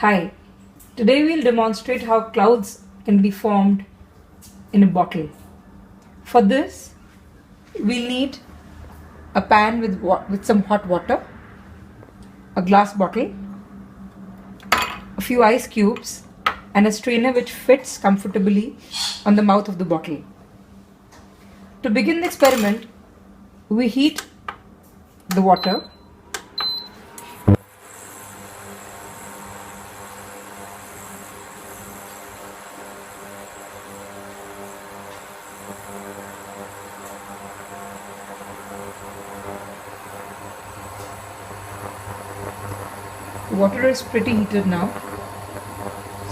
Hi, today we'll demonstrate how clouds can be formed in a bottle. For this, we'll need a pan with some hot water, a glass bottle, a few ice cubes, and a strainer which fits comfortably on the mouth of the bottle. To begin the experiment, we heat the water. The water is pretty heated now,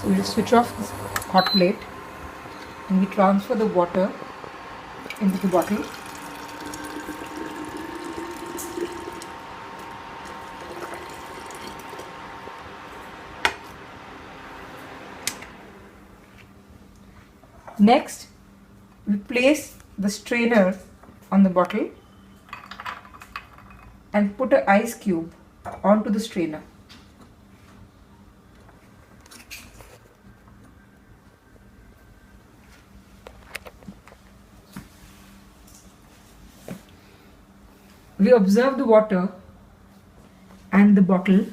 so we'll switch off this hot plate and we transfer the water into the bottle. Next, we place the strainer on the bottle and put an ice cube onto the strainer. We observe the water and the bottle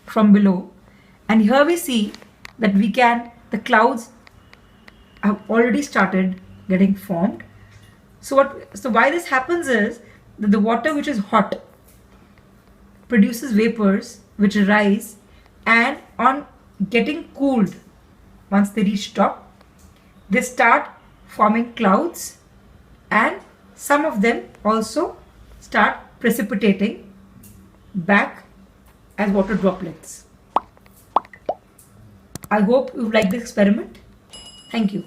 from below, and here we see that the clouds have already started getting formed. So why this happens is that the water which is hot produces vapors which rise, and on getting cooled, once they reach top, they start forming clouds, and some of them also start precipitating back as water droplets. I hope you like this experiment. Thank you.